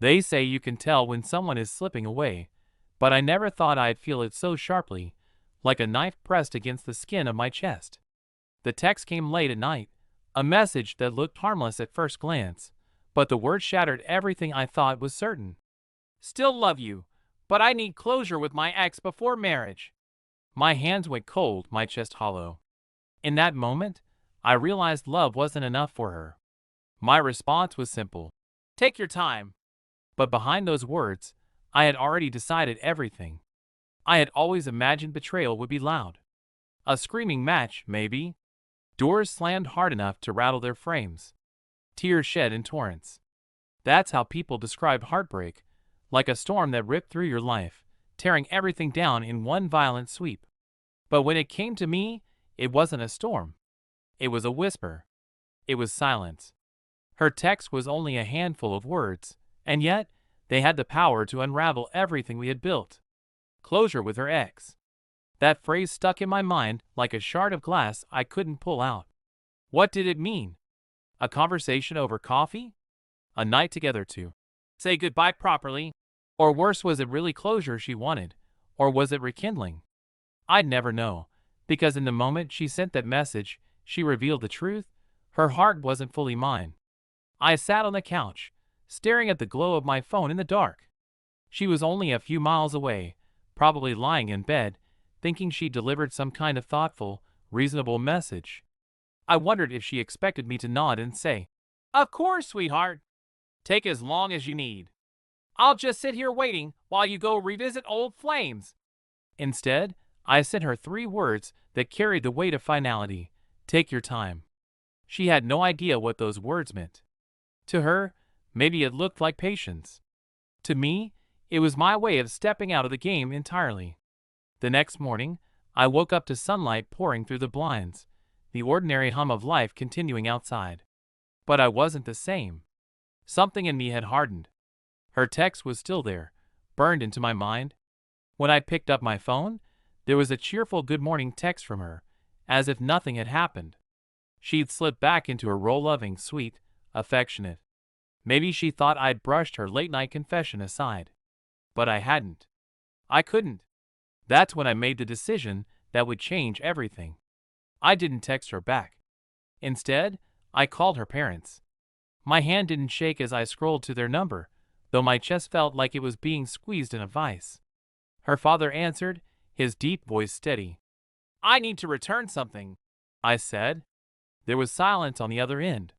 They say you can tell when someone is slipping away, but I never thought I'd feel it so sharply, like a knife pressed against the skin of my chest. The text came late at night, a message that looked harmless at first glance, but the words shattered everything I thought was certain. Still love you, but I need closure with my ex before marriage. My hands went cold, my chest hollow. In that moment, I realized love wasn't enough for her. My response was simple. Take your time. But behind those words, I had already decided everything. I had always imagined betrayal would be loud. A screaming match, maybe. Doors slammed hard enough to rattle their frames. Tears shed in torrents. That's how people describe heartbreak, like a storm that ripped through your life, tearing everything down in one violent sweep. But when it came to me, it wasn't a storm. It was a whisper. It was silence. Her text was only a handful of words, and yet they had the power to unravel everything we had built. Closure with her ex. That phrase stuck in my mind like a shard of glass I couldn't pull out. What did it mean? A conversation over coffee? A night together to say goodbye properly? Or worse, was it really closure she wanted? Or was it rekindling? I'd never know, because in the moment she sent that message, she revealed the truth. Her heart wasn't fully mine. I sat on the couch, staring at the glow of my phone in the dark. She was only a few miles away, probably lying in bed, thinking she delivered some kind of thoughtful, reasonable message. I wondered if she expected me to nod and say, "Of course, sweetheart. Take as long as you need. I'll just sit here waiting while you go revisit old flames." Instead, I sent her 3 words that carried the weight of finality. Take your time. She had no idea what those words meant. To her, maybe it looked like patience. To me, it was my way of stepping out of the game entirely. The next morning, I woke up to sunlight pouring through the blinds, the ordinary hum of life continuing outside. But I wasn't the same. Something in me had hardened. Her text was still there, burned into my mind. When I picked up my phone, there was a cheerful good morning text from her, as if nothing had happened. She'd slipped back into her role, loving, sweet, affectionate. Maybe she thought I'd brushed her late-night confession aside. But I hadn't. I couldn't. That's when I made the decision that would change everything. I didn't text her back. Instead, I called her parents. My hand didn't shake as I scrolled to their number, though my chest felt like it was being squeezed in a vice. Her father answered, his deep voice steady. "I need to return something," I said. There was silence on the other end.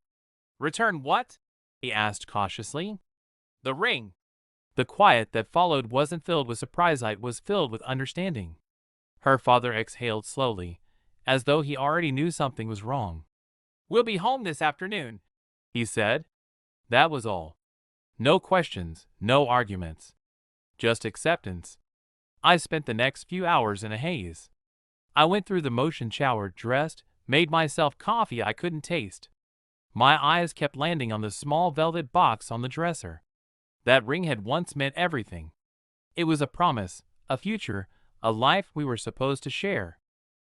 "Return what?" he asked cautiously. "The ring." The quiet that followed wasn't filled with surprise, it was filled with understanding. Her father exhaled slowly, as though he already knew something was wrong. "We'll be home this afternoon," he said. That was all. No questions, no arguments. Just acceptance. I spent the next few hours in a haze. I went through the motion, showered, dressed, made myself coffee I couldn't taste. My eyes kept landing on the small velvet box on the dresser. That ring had once meant everything. It was a promise, a future, a life we were supposed to share.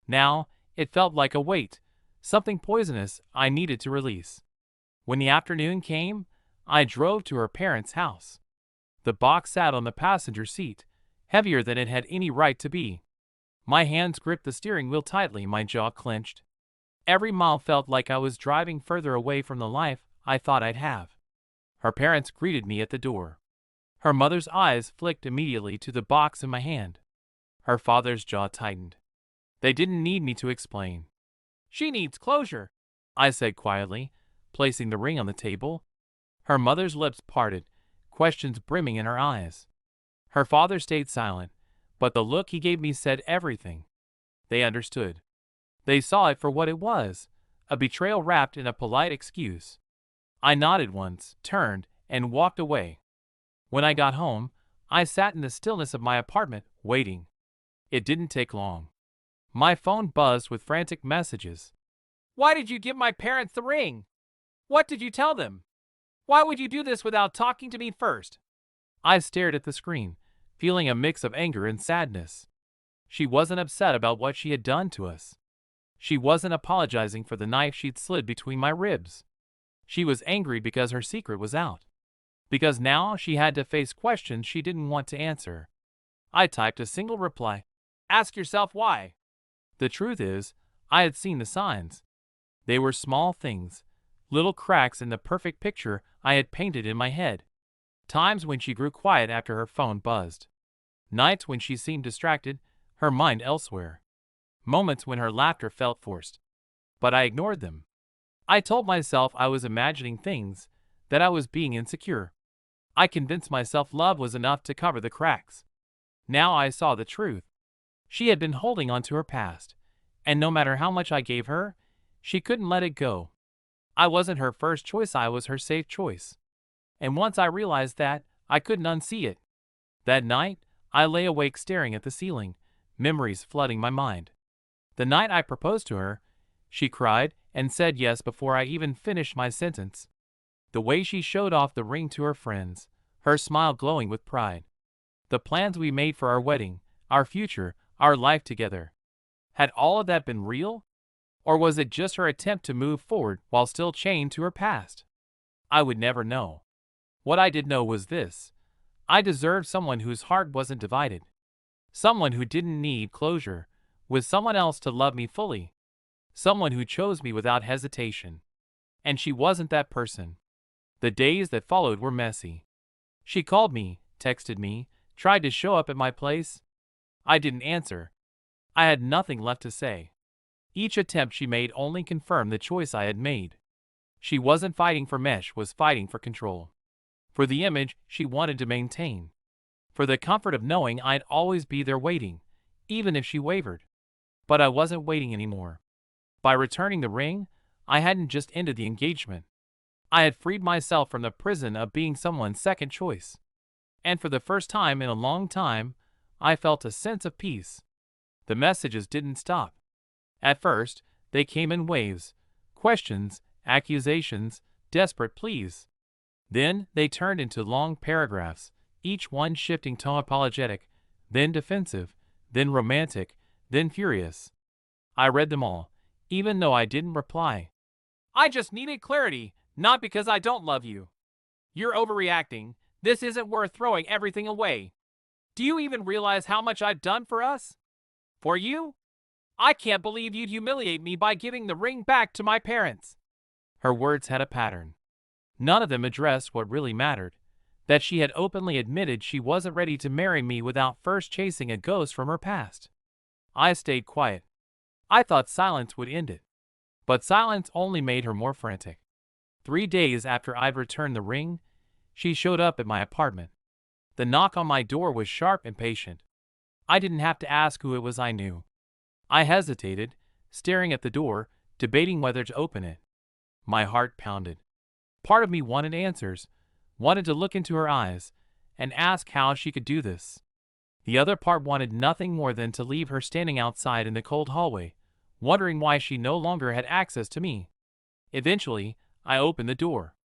Now, it felt like a weight, something poisonous I needed to release. When the afternoon came, I drove to her parents' house. The box sat on the passenger seat, heavier than it had any right to be. My hands gripped the steering wheel tightly, my jaw clenched. Every mile felt like I was driving further away from the life I thought I'd have. Her parents greeted me at the door. Her mother's eyes flicked immediately to the box in my hand. Her father's jaw tightened. They didn't need me to explain. "She needs closure," I said quietly, placing the ring on the table. Her mother's lips parted, questions brimming in her eyes. Her father stayed silent, but the look he gave me said everything. They understood. They saw it for what it was, a betrayal wrapped in a polite excuse. I nodded once, turned, and walked away. When I got home, I sat in the stillness of my apartment, waiting. It didn't take long. My phone buzzed with frantic messages. "Why did you give my parents the ring? What did you tell them? Why would you do this without talking to me first?" I stared at the screen, feeling a mix of anger and sadness. She wasn't upset about what she had done to us. She wasn't apologizing for the knife she'd slid between my ribs. She was angry because her secret was out. because now she had to face questions she didn't want to answer. I typed a single reply. Ask yourself why. The truth is, I had seen the signs. They were small things, little cracks in the perfect picture I had painted in my head. Times when she grew quiet after her phone buzzed. Nights when she seemed distracted, her mind elsewhere. Moments when her laughter felt forced. But I ignored them. I told myself I was imagining things, that I was being insecure. I convinced myself love was enough to cover the cracks. Now I saw the truth. She had been holding on to her past, and no matter how much I gave her, she couldn't let it go. I wasn't her first choice, I was her safe choice. And once I realized that, I couldn't unsee it. That night, I lay awake staring at the ceiling, memories flooding my mind. The night I proposed to her, she cried and said yes before I even finished my sentence. The way she showed off the ring to her friends, her smile glowing with pride. The plans we made for our wedding, our future, our life together. Had all of that been real? Or was it just her attempt to move forward while still chained to her past? I would never know. What I did know was this: I deserved someone whose heart wasn't divided. Someone who didn't need closure, with someone else to love me fully. Someone who chose me without hesitation. And she wasn't that person. The days that followed were messy. She called me, texted me, tried to show up at my place. I didn't answer. I had nothing left to say. Each attempt she made only confirmed the choice I had made. She wasn't fighting for mesh, was fighting for control. For the image she wanted to maintain. For the comfort of knowing I'd always be there waiting, even if she wavered. But I wasn't waiting anymore. By returning the ring, I hadn't just ended the engagement. I had freed myself from the prison of being someone's second choice. And for the first time in a long time, I felt a sense of peace. The messages didn't stop. At first, they came in waves, questions, accusations, desperate pleas. Then they turned into long paragraphs, each one shifting tone, apologetic, then defensive, then romantic, then furious. I read them all, even though I didn't reply. I just needed clarity, not because I don't love you. You're overreacting. This isn't worth throwing everything away. Do you even realize how much I've done for us? For you? I can't believe you'd humiliate me by giving the ring back to my parents. Her words had a pattern. None of them addressed what really mattered, that she had openly admitted she wasn't ready to marry me without first chasing a ghost from her past. I stayed quiet. I thought silence would end it. But silence only made her more frantic. 3 days after I'd returned the ring, she showed up at my apartment. The knock on my door was sharp and patient. I didn't have to ask who it was, I knew. I hesitated, staring at the door, debating whether to open it. My heart pounded. Part of me wanted answers, wanted to look into her eyes, and ask how she could do this. The other part wanted nothing more than to leave her standing outside in the cold hallway, wondering why she no longer had access to me. Eventually, I opened the door.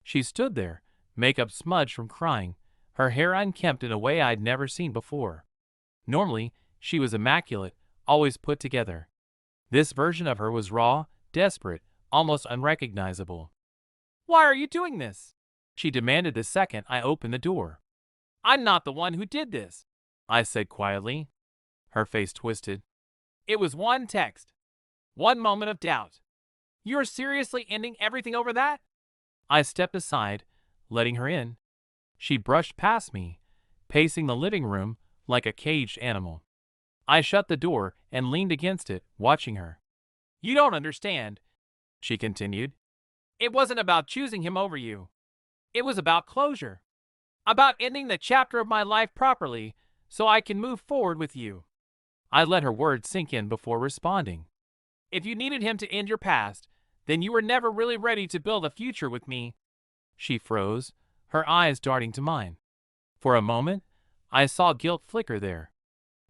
She stood there, makeup smudged from crying, her hair unkempt in a way I'd never seen before. Normally, she was immaculate, always put together. This version of her was raw, desperate, almost unrecognizable. Why are you doing this? She demanded the second I opened the door. I'm not the one who did this, I said quietly. Her face twisted. It was one text. One moment of doubt. You're seriously ending everything over that? I stepped aside, letting her in. She brushed past me, pacing the living room like a caged animal. I shut the door and leaned against it, watching her. You don't understand, she continued. It wasn't about choosing him over you. It was about closure. About ending the chapter of my life properly so I can move forward with you. I let her words sink in before responding. If you needed him to end your past, then you were never really ready to build a future with me. She froze, her eyes darting to mine. For a moment, I saw guilt flicker there.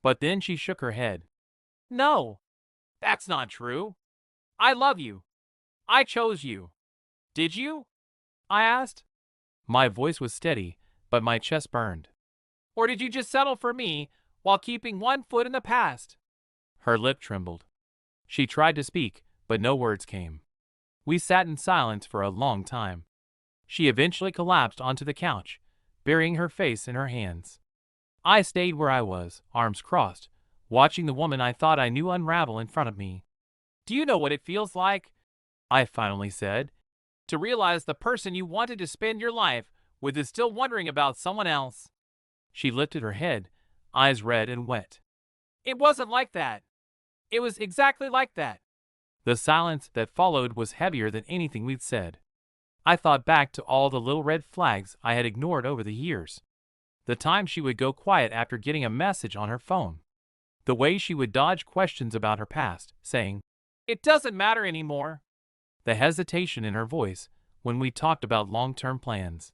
But then she shook her head. No, that's not true. I love you. I chose you. Did you? I asked. My voice was steady, but my chest burned. Or did you just settle for me while keeping one foot in the past? Her lip trembled. She tried to speak, but no words came. We sat in silence for a long time. She eventually collapsed onto the couch, burying her face in her hands. I stayed where I was, arms crossed, watching the woman I thought I knew unravel in front of me. "Do you know what it feels like?" I finally said. "To realize the person you wanted to spend your life with is still wondering about someone else." She lifted her head, eyes red and wet. "It wasn't like that. It was exactly like that." The silence that followed was heavier than anything we'd said. I thought back to all the little red flags I had ignored over the years. The time she would go quiet after getting a message on her phone. The way she would dodge questions about her past, saying, "It doesn't matter anymore." The hesitation in her voice when we talked about long-term plans.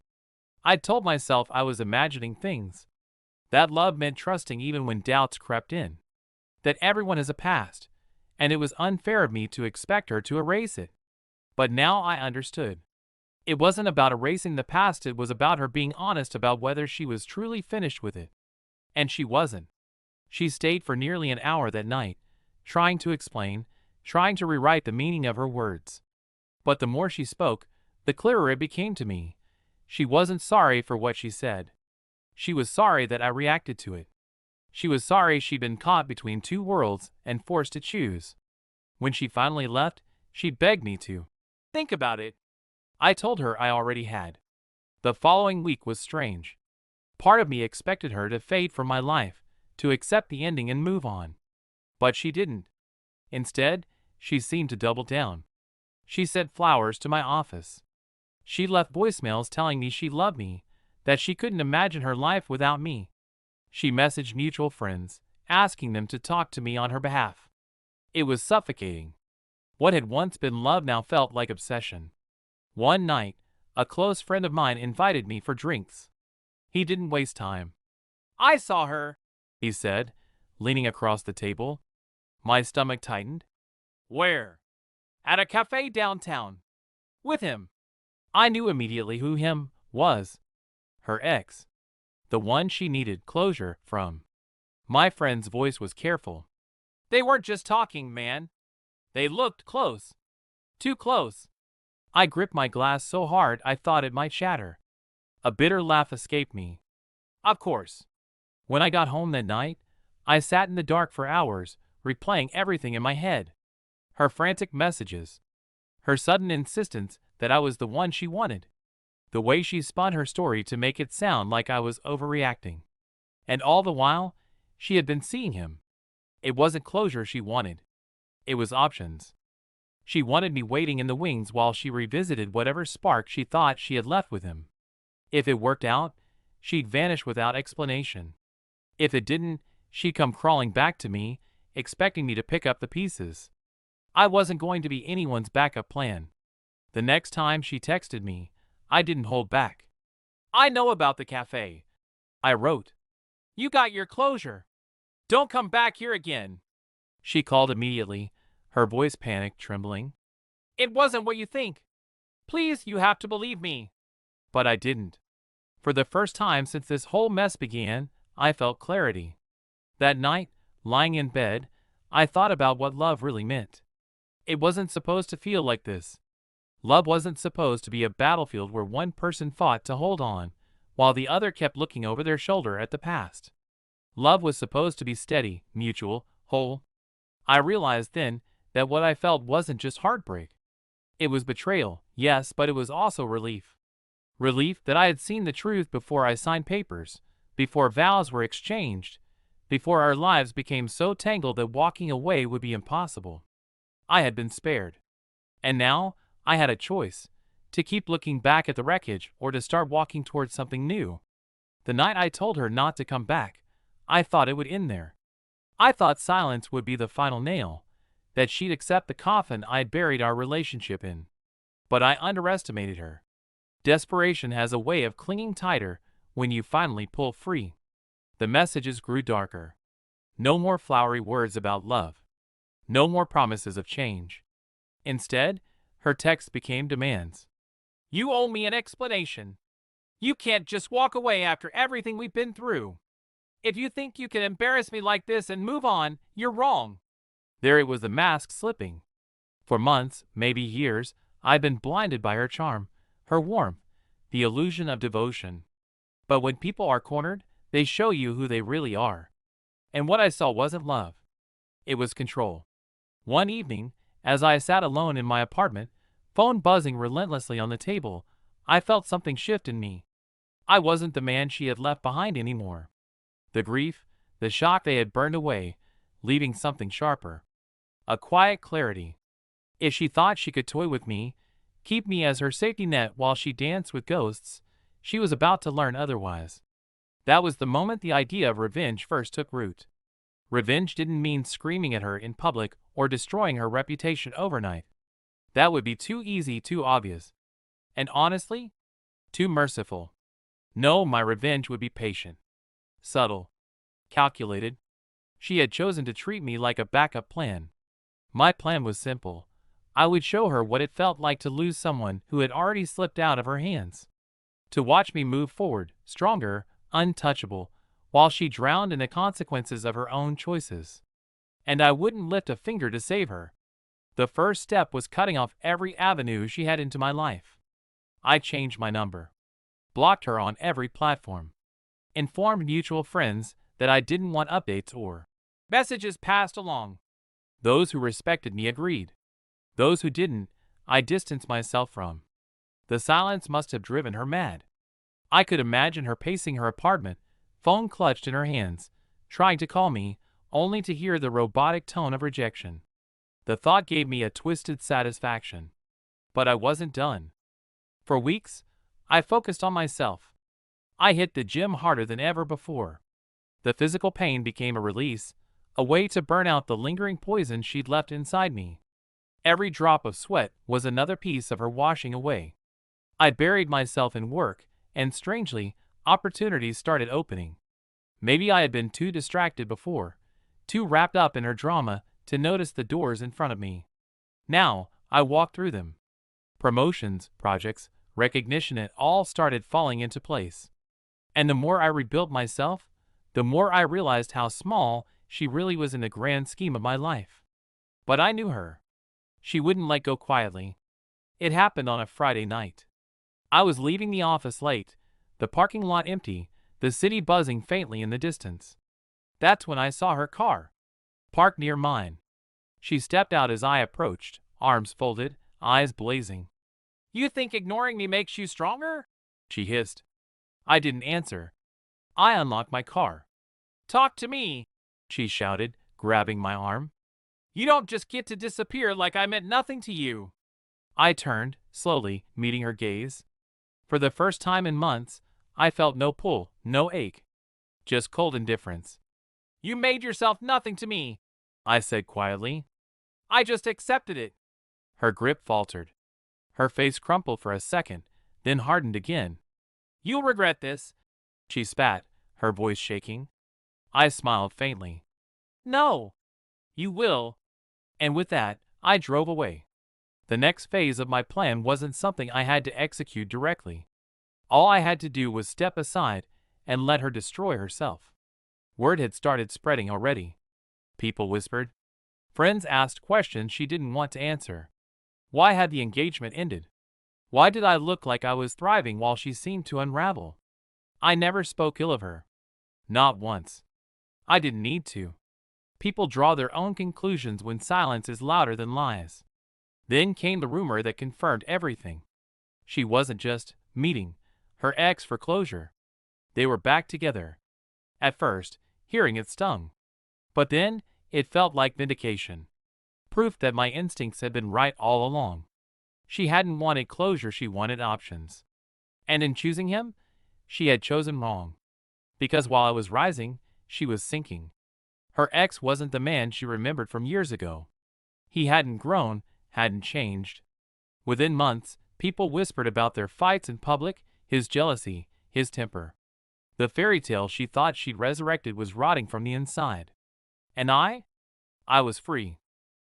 I'd told myself I was imagining things. That love meant trusting even when doubts crept in. That everyone has a past, and it was unfair of me to expect her to erase it. But now I understood. It wasn't about erasing the past, it was about her being honest about whether she was truly finished with it. And she wasn't. She stayed for nearly an hour that night, trying to explain, trying to rewrite the meaning of her words. But the more she spoke, the clearer it became to me. She wasn't sorry for what she said. She was sorry that I reacted to it. She was sorry she'd been caught between two worlds and forced to choose. When she finally left, she begged me to think about it. I told her I already had. The following week was strange. Part of me expected her to fade from my life, to accept the ending and move on. But she didn't. Instead, she seemed to double down. She sent flowers to my office. She left voicemails telling me she loved me, that she couldn't imagine her life without me. She messaged mutual friends, asking them to talk to me on her behalf. It was suffocating. What had once been love now felt like obsession. One night, a close friend of mine invited me for drinks. He didn't waste time. "I saw her," he said, leaning across the table. My stomach tightened. "Where?" "At a cafe downtown. With him." I knew immediately who him was. Her ex. The one she needed closure from. My friend's voice was careful. "They weren't just talking, man. They looked close. Too close." I gripped my glass so hard I thought it might shatter. A bitter laugh escaped me. "Of course." When I got home that night, I sat in the dark for hours, replaying everything in my head. Her frantic messages. Her sudden insistence that I was the one she wanted. The way she spun her story to make it sound like I was overreacting. And all the while, she had been seeing him. It wasn't closure she wanted. It was options. She wanted me waiting in the wings while she revisited whatever spark she thought she had left with him. If it worked out, she'd vanish without explanation. If it didn't, she'd come crawling back to me, expecting me to pick up the pieces. I wasn't going to be anyone's backup plan. The next time she texted me, I didn't hold back. "I know about the cafe," I wrote. "You got your closure. Don't come back here again." She called immediately, her voice panicked, trembling. "It wasn't what you think. Please, you have to believe me." But I didn't. For the first time since this whole mess began, I felt clarity. That night, lying in bed, I thought about what love really meant. It wasn't supposed to feel like this. Love wasn't supposed to be a battlefield where one person fought to hold on, while the other kept looking over their shoulder at the past. Love was supposed to be steady, mutual, whole. I realized then that what I felt wasn't just heartbreak. It was betrayal, yes, but it was also relief. Relief that I had seen the truth before I signed papers, before vows were exchanged, before our lives became so tangled that walking away would be impossible. I had been spared. And now, I had a choice, to keep looking back at the wreckage or to start walking towards something new. The night I told her not to come back, I thought it would end there. I thought silence would be the final nail, that she'd accept the coffin I'd buried our relationship in. But I underestimated her. Desperation has a way of clinging tighter when you finally pull free. The messages grew darker. No more flowery words about love. No more promises of change. Instead, her texts became demands. "You owe me an explanation. You can't just walk away after everything we've been through. If you think you can embarrass me like this and move on, you're wrong." There it was, the mask slipping. For months, maybe years, I'd been blinded by her charm, her warmth, the illusion of devotion. But when people are cornered, they show you who they really are. And what I saw wasn't love. It was control. One evening, as I sat alone in my apartment, phone buzzing relentlessly on the table, I felt something shift in me. I wasn't the man she had left behind anymore. The grief, the shock, they had burned away, leaving something sharper. A quiet clarity. If she thought she could toy with me, keep me as her safety net while she danced with ghosts, she was about to learn otherwise. That was the moment the idea of revenge first took root. Revenge didn't mean screaming at her in public or destroying her reputation overnight. That would be too easy, too obvious. And honestly, too merciful. No, my revenge would be patient, subtle, calculated. She had chosen to treat me like a backup plan. My plan was simple. I would show her what it felt like to lose someone who had already slipped out of her hands. To watch me move forward, stronger, untouchable, while she drowned in the consequences of her own choices. And I wouldn't lift a finger to save her. The first step was cutting off every avenue she had into my life. I changed my number. Blocked her on every platform. Informed mutual friends that I didn't want updates or messages passed along. Those who respected me agreed. Those who didn't, I distanced myself from. The silence must have driven her mad. I could imagine her pacing her apartment, phone clutched in her hands, trying to call me, only to hear the robotic tone of rejection. The thought gave me a twisted satisfaction. But I wasn't done. For weeks, I focused on myself. I hit the gym harder than ever before. The physical pain became a release, a way to burn out the lingering poison she'd left inside me. Every drop of sweat was another piece of her washing away. I buried myself in work, and strangely, opportunities started opening. Maybe I had been too distracted before, too wrapped up in her drama to notice the doors in front of me. Now, I walked through them. Promotions, projects, recognition, it all started falling into place. And the more I rebuilt myself, the more I realized how small she really was in the grand scheme of my life. But I knew her. She wouldn't let go quietly. It happened on a Friday night. I was leaving the office late, the parking lot empty, the city buzzing faintly in the distance. That's when I saw her car, parked near mine. She stepped out as I approached, arms folded, eyes blazing. "You think ignoring me makes you stronger?" she hissed. I didn't answer. I unlocked my car. "Talk to me," she shouted, grabbing my arm. "You don't just get to disappear like I meant nothing to you." I turned, slowly, meeting her gaze. For the first time in months, I felt no pull, no ache. Just cold indifference. "You made yourself nothing to me," I said quietly. "I just accepted it." Her grip faltered. Her face crumpled for a second, then hardened again. "You'll regret this," she spat, her voice shaking. I smiled faintly. "No." "You will." And with that, I drove away. The next phase of my plan wasn't something I had to execute directly. All I had to do was step aside and let her destroy herself. Word had started spreading already. People whispered. Friends asked questions she didn't want to answer. Why had the engagement ended? Why did I look like I was thriving while she seemed to unravel? I never spoke ill of her. Not once. I didn't need to. People draw their own conclusions when silence is louder than lies. Then came the rumor that confirmed everything. She wasn't just meeting her ex for closure. They were back together. At first, hearing it stung. But then, it felt like vindication. Proof that my instincts had been right all along. She hadn't wanted closure, she wanted options. And in choosing him, she had chosen wrong. Because while I was rising, she was sinking. Her ex wasn't the man she remembered from years ago. He hadn't grown, hadn't changed. Within months, people whispered about their fights in public, his jealousy, his temper. The fairy tale she thought she'd resurrected was rotting from the inside. And I was free.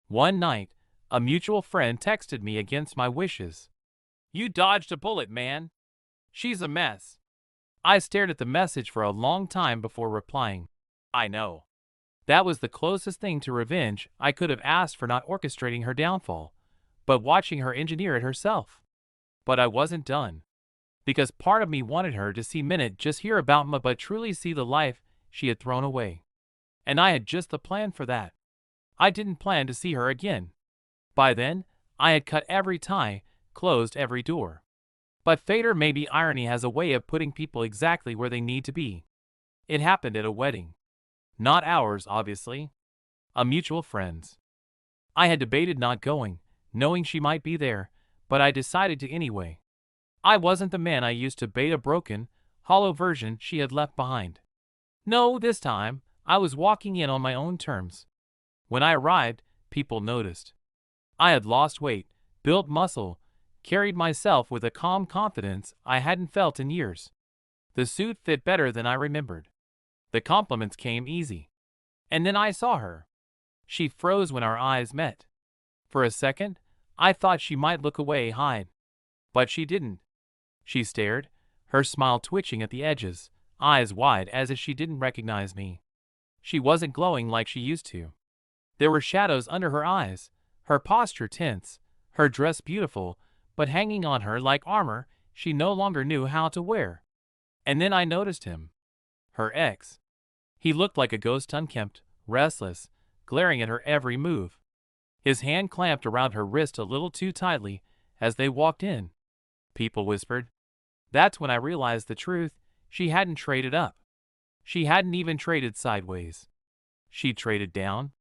One night, a mutual friend texted me against my wishes. "You dodged a bullet, man. She's a mess." I stared at the message for a long time before replying. I know. That was the closest thing to revenge I could have asked for not orchestrating her downfall, but watching her engineer it herself. But I wasn't done. because part of me wanted her to see Minute just hear about me but truly see the life she had thrown away. And I had just the plan for that. I didn't plan to see her again. By then, I had cut every tie, closed every door. But fate, or maybe irony, has a way of putting people exactly where they need to be. It happened at a wedding. Not ours, obviously. A mutual friend's. I had debated not going, knowing she might be there, but I decided to anyway. I wasn't the man I used to be, a broken, hollow version she had left behind. No, this time, I was walking in on my own terms. When I arrived, people noticed. I had lost weight, built muscle, carried myself with a calm confidence I hadn't felt in years. The suit fit better than I remembered. The compliments came easy. And then I saw her. She froze when our eyes met. For a second, I thought she might look away, hide. But she didn't. She stared, her smile twitching at the edges, eyes wide as if she didn't recognize me. She wasn't glowing like she used to. There were shadows under her eyes, her posture tense, her dress beautiful, but hanging on her like armor she no longer knew how to wear. And then I noticed him. Her ex. He looked like a ghost, unkempt, restless, glaring at her every move. His hand clamped around her wrist a little too tightly as they walked in. People whispered. That's when I realized the truth. She hadn't traded up. She hadn't even traded sideways. She traded down.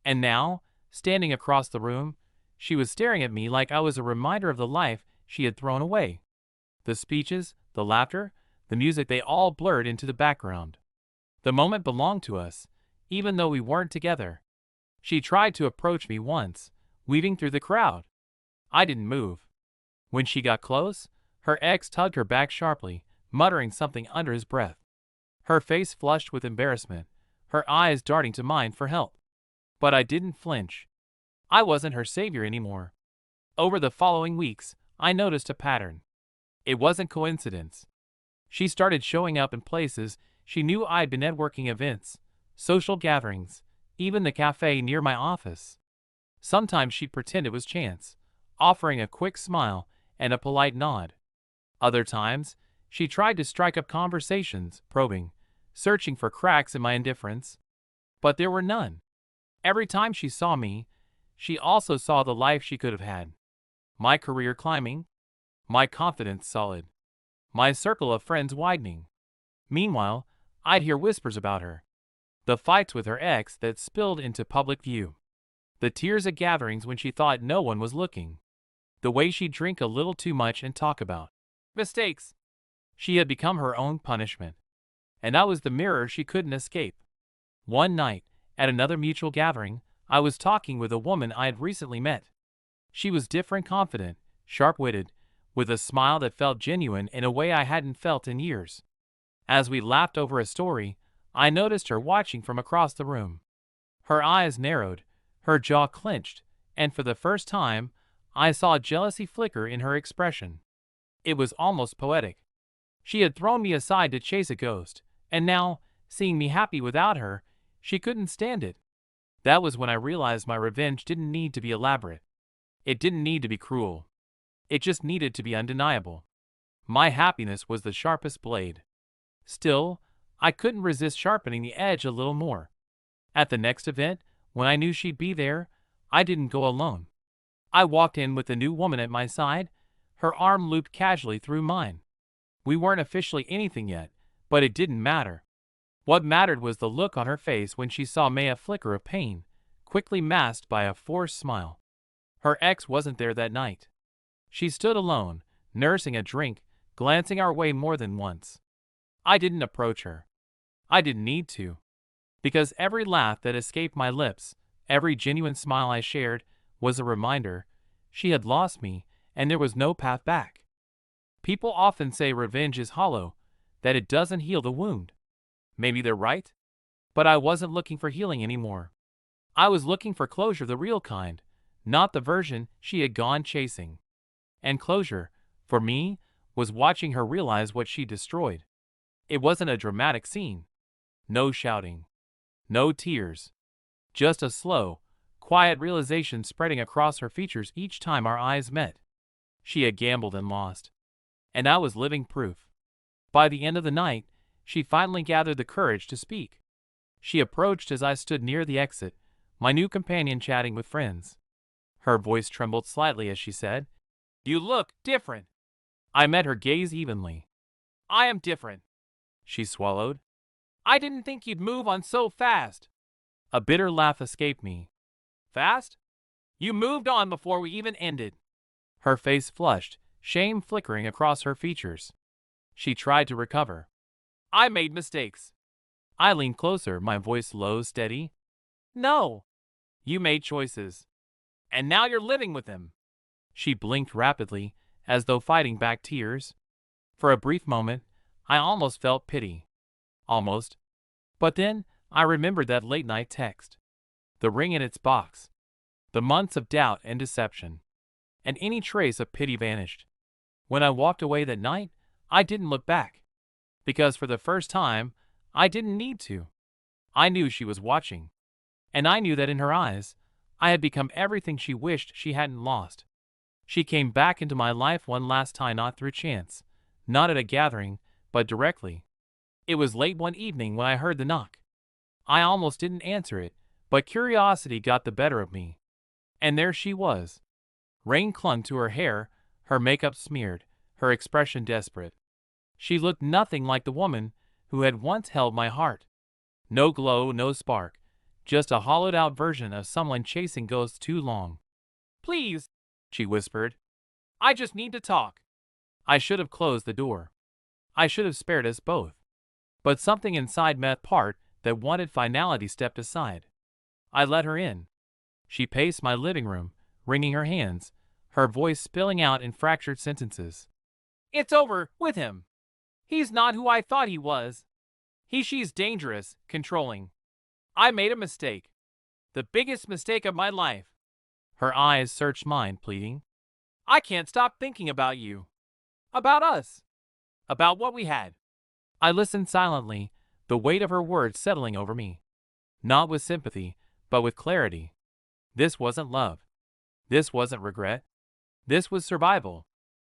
And now, standing across the room, she was staring at me like I was a reminder of the life she had thrown away. The speeches, the laughter, the music, they all blurred into the background. The moment belonged to us, even though we weren't together. She tried to approach me once, weaving through the crowd. I didn't move. When she got close, her ex tugged her back sharply, muttering something under his breath. Her face flushed with embarrassment, her eyes darting to mine for help. But I didn't flinch. I wasn't her savior anymore. Over the following weeks, I noticed a pattern. It wasn't coincidence. She started showing up in places she knew I'd been at, working events, social gatherings, even the cafe near my office. Sometimes she'd pretend it was chance, offering a quick smile and a polite nod. Other times, she tried to strike up conversations, probing, searching for cracks in my indifference. But there were none. Every time she saw me, she also saw the life she could have had. My career climbing, my confidence solid, my circle of friends widening. Meanwhile, I'd hear whispers about her. The fights with her ex that spilled into public view. The tears at gatherings when she thought no one was looking. The way she'd drink a little too much and talk about mistakes. She had become her own punishment. And I was the mirror she couldn't escape. One night, at another mutual gathering, I was talking with a woman I had recently met. She was different, confident, sharp-witted, with a smile that felt genuine in a way I hadn't felt in years. As we laughed over a story, I noticed her watching from across the room. Her eyes narrowed, her jaw clenched, and for the first time, I saw jealousy flicker in her expression. It was almost poetic. She had thrown me aside to chase a ghost, and now, seeing me happy without her, she couldn't stand it. That was when I realized my revenge didn't need to be elaborate. It didn't need to be cruel. It just needed to be undeniable. My happiness was the sharpest blade. Still, I couldn't resist sharpening the edge a little more. At the next event, when I knew she'd be there, I didn't go alone. I walked in with the new woman at my side, her arm looped casually through mine. We weren't officially anything yet, but it didn't matter. What mattered was the look on her face when she saw me, a flicker of pain, quickly masked by a forced smile. Her ex wasn't there that night. She stood alone, nursing a drink, glancing our way more than once. I didn't approach her. I didn't need to. Because every laugh that escaped my lips, every genuine smile I shared, was a reminder she had lost me and there was no path back. People often say revenge is hollow, that it doesn't heal the wound. Maybe they're right. But I wasn't looking for healing anymore. I was looking for closure, the real kind, not the version she had gone chasing. And closure, for me, was watching her realize what she destroyed. It wasn't a dramatic scene. No shouting. No tears. Just a slow, quiet realization spreading across her features each time our eyes met. She had gambled and lost. and I was living proof. By the end of the night, she finally gathered the courage to speak. She approached as I stood near the exit, my new companion chatting with friends. Her voice trembled slightly as she said, "You look different." I met her gaze evenly. "I am different," she swallowed. "I didn't think you'd move on so fast." A bitter laugh escaped me. "Fast? You moved on before we even ended." Her face flushed, shame flickering across her features. She tried to recover. "I made mistakes." I leaned closer, my voice low, steady. "No. You made choices. And now you're living with them." She blinked rapidly, as though fighting back tears. For a brief moment, I almost felt pity. Almost. But then, I remembered that late-night text. The ring in its box. The months of doubt and deception. And any trace of pity vanished. When I walked away that night, I didn't look back. Because for the first time, I didn't need to. I knew she was watching. And I knew that in her eyes, I had become everything she wished she hadn't lost. She came back into my life one last time, not through chance, not at a gathering, but directly. It was late one evening when I heard the knock. I almost didn't answer it, but curiosity got the better of me. And there she was. Rain clung to her hair, her makeup smeared, her expression desperate. She looked nothing like the woman who had once held my heart. No glow, no spark, just a hollowed-out version of someone chasing ghosts too long. "Please," she whispered. "I just need to talk." I should have closed the door. I should have spared us both. But something inside met part that wanted finality stepped aside. I let her in. She paced my living room, wringing her hands, her voice spilling out in fractured sentences. "It's over with him. He's not who I thought he was. She's dangerous, controlling. I made a mistake. The biggest mistake of my life." Her eyes searched mine, pleading. "I can't stop thinking about you. About us. About what we had." I listened silently, the weight of her words settling over me. Not with sympathy, but with clarity. This wasn't love. This wasn't regret. This was survival.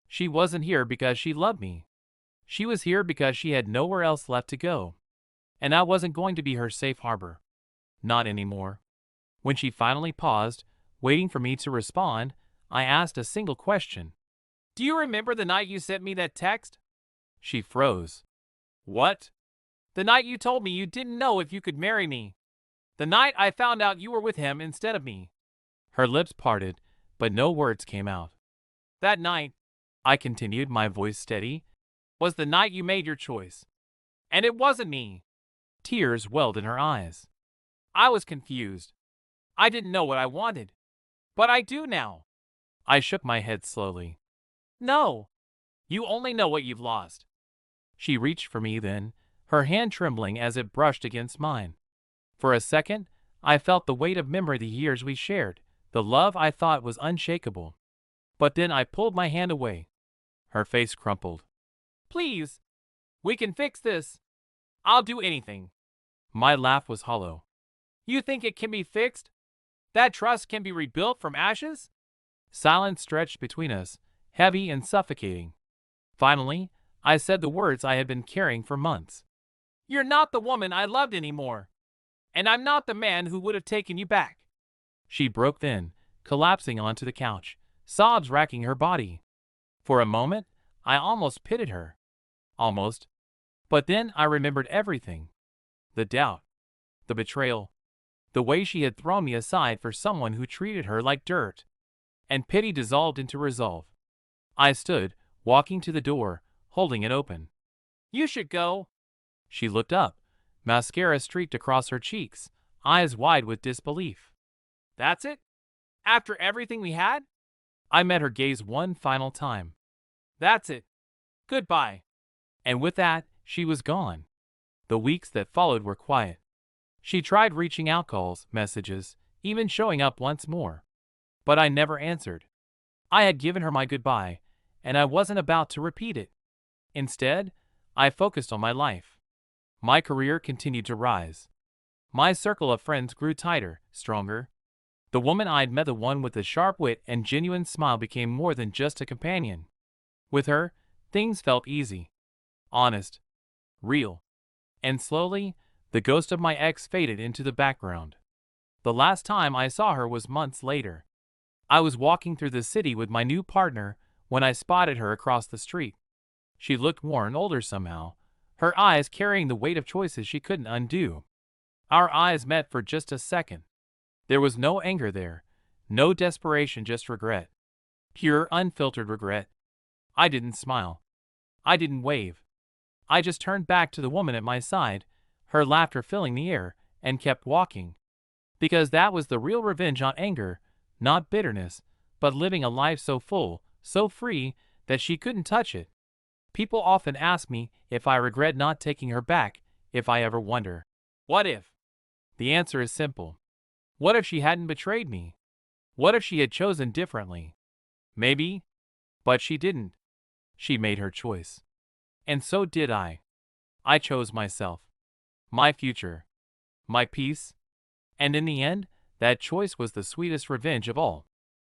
She wasn't here because she loved me. She was here because she had nowhere else left to go. And I wasn't going to be her safe harbor. Not anymore. When she finally paused, waiting for me to respond, I asked a single question. "Do you remember the night you sent me that text?" She froze. "What?" "The night you told me you didn't know if you could marry me. The night I found out you were with him instead of me." Her lips parted, but no words came out. "That night," I continued, my voice steady, "was the night you made your choice. And it wasn't me." Tears welled in her eyes. "I was confused. I didn't know what I wanted. But I do now." I shook my head slowly. "No. You only know what you've lost." She reached for me then, her hand trembling as it brushed against mine. For a second, I felt the weight of memory, the years we shared, the love I thought was unshakable. But then I pulled my hand away. Her face crumpled. "Please. We can fix this. I'll do anything." My laugh was hollow. "You think it can be fixed? That trust can be rebuilt from ashes?" Silence stretched between us, heavy and suffocating. Finally, I said the words I had been carrying for months. "You're not the woman I loved anymore. And I'm not the man who would have taken you back." She broke then, collapsing onto the couch, sobs racking her body. For a moment, I almost pitied her. Almost. But then I remembered everything. The doubt. The betrayal. The way she had thrown me aside for someone who treated her like dirt. And pity dissolved into resolve. I stood, walking to the door, holding it open. "You should go." She looked up. Mascara streaked across her cheeks, eyes wide with disbelief. "That's it? After everything we had?" I met her gaze one final time. "That's it. Goodbye." And with that, she was gone. The weeks that followed were quiet. She tried reaching out, calls, messages, even showing up once more. But I never answered. I had given her my goodbye, and I wasn't about to repeat it. Instead, I focused on my life. My career continued to rise. My circle of friends grew tighter, stronger. The woman I'd met, the one with the sharp wit and genuine smile, became more than just a companion. With her, Things felt easy, honest, real. And slowly, the ghost of my ex faded into the background. The last time I saw her was months later. I was walking through the city with my new partner when I spotted her across the street. She looked worn, older somehow, her eyes carrying the weight of choices she couldn't undo. Our eyes met for just a second. There was no anger there, no desperation, just regret. Pure, unfiltered regret. I didn't smile. I didn't wave. I just turned back to the woman at my side, her laughter filling the air, and kept walking. Because that was the real revenge, not anger, not bitterness, but living a life so full, so free, that she couldn't touch it. People often ask me if I regret not taking her back, if I ever wonder, what if? The answer is simple. What if she hadn't betrayed me? What if she had chosen differently? Maybe, but she didn't. She made her choice. And so did I. I chose myself, my future, my peace, and in the end, that choice was the sweetest revenge of all.